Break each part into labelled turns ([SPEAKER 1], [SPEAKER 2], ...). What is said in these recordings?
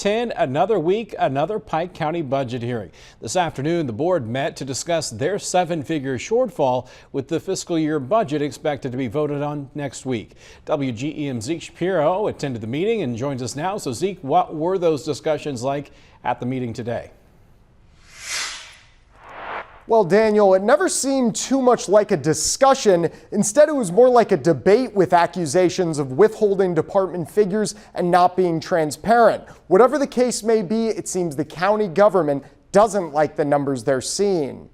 [SPEAKER 1] Another week, another Pike County budget hearing. This afternoon, the board met to discuss their seven-figure shortfall with the fiscal year budget expected to be voted on next week. WGEM's Zeke Shapiro attended the meeting and joins us now. So Zeke, what were those discussions like at the meeting today?
[SPEAKER 2] Well, Daniel, it never seemed too much like a discussion. Instead, it was more like a debate with accusations of withholding department figures and not being transparent. Whatever the case may be, it seems the county government doesn't like the numbers they're seeing.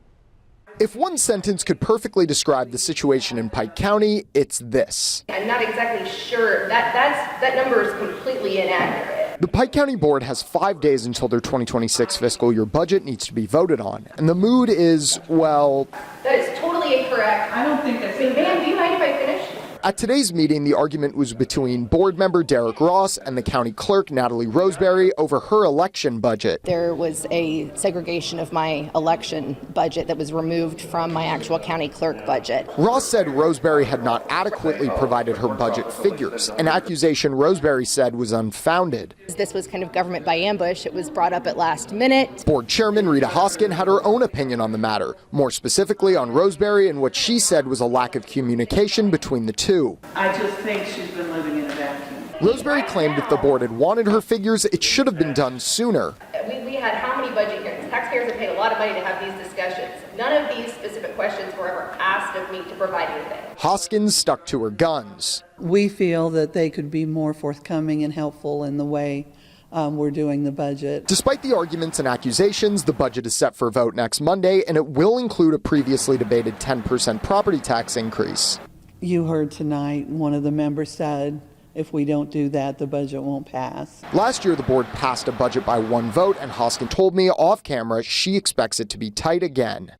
[SPEAKER 2] If one sentence could perfectly describe the situation in Pike County, it's this.
[SPEAKER 3] I'm not exactly sure. That number is completely inaccurate.
[SPEAKER 2] The Pike County Board has 5 days until their 2026 fiscal year budget needs to be voted on. And the mood is, well...
[SPEAKER 3] That is totally incorrect.
[SPEAKER 4] I don't think that's...
[SPEAKER 3] Ma'am, do you mind if I finish?
[SPEAKER 2] At today's meeting, the argument was between board member Derek Ross and the county clerk Natalie Roseberry over her election budget.
[SPEAKER 5] There was a segregation of my election budget that was removed from my actual county clerk budget.
[SPEAKER 2] Ross said Roseberry had not adequately provided her budget figures, an accusation Roseberry said was unfounded.
[SPEAKER 5] This was kind of government by ambush. It was brought up at last minute.
[SPEAKER 2] Board chairman Rita Hoskin had her own opinion on the matter, more specifically on Roseberry and what she said was a lack of communication between the two.
[SPEAKER 4] I just think she's been living in a vacuum.
[SPEAKER 2] Roseberry claimed if the board had wanted her figures, it should have been done sooner.
[SPEAKER 3] We had how many budget hearings? Taxpayers have paid a lot of money to have these discussions. None of these specific questions were ever asked of me to provide anything.
[SPEAKER 2] Hoskins stuck to her guns.
[SPEAKER 6] We feel that they could be more forthcoming and helpful in the way we're doing the budget.
[SPEAKER 2] Despite the arguments and accusations, the budget is set for vote next Monday, and it will include a previously debated 10% property tax increase.
[SPEAKER 6] You heard tonight, one of the members said, if we don't do that, the budget won't pass.
[SPEAKER 2] Last year, the board passed a budget by one vote, and Hoskin told me off camera she expects it to be tight again.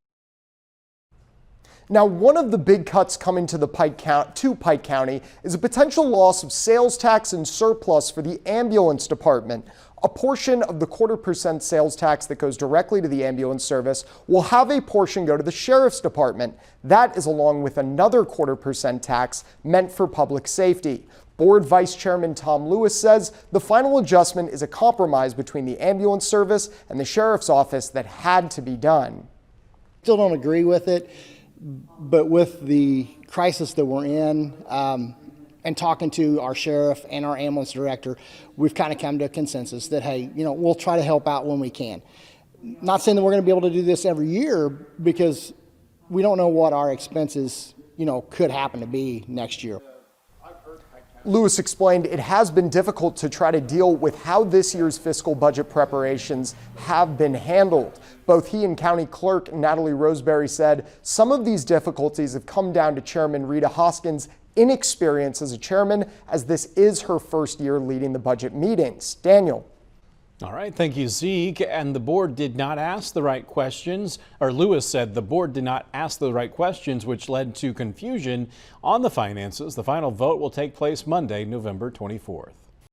[SPEAKER 2] Now, one of the big cuts coming to Pike County is a potential loss of sales tax and surplus for the ambulance department. A portion of the 0.25% sales tax that goes directly to the ambulance service will have a portion go to the sheriff's department. That is along with another 0.25% tax meant for public safety. Board Vice Chairman Tom Lewis says the final adjustment is a compromise between the ambulance service and the sheriff's office that had to be done.
[SPEAKER 7] Still don't agree with it, but with the crisis that we're in, and talking to our sheriff and our ambulance director, we've kind of come to a consensus that, hey, we'll try to help out when we can. Not saying that we're going to be able to do this every year because we don't know what our expenses, could happen to be next year.
[SPEAKER 2] Lewis explained it has been difficult to try to deal with how this year's fiscal budget preparations have been handled. Both he and County Clerk Natalie Roseberry said some of these difficulties have come down to Chairman Rita Hoskins' inexperience as a chairman, as this is her first year leading the budget meetings. Daniel.
[SPEAKER 1] All right, thank you, Zeke. And the board did not ask the right questions, or Lewis said the board did not ask the right questions, which led to confusion on the finances. The final vote will take place Monday, November 24th.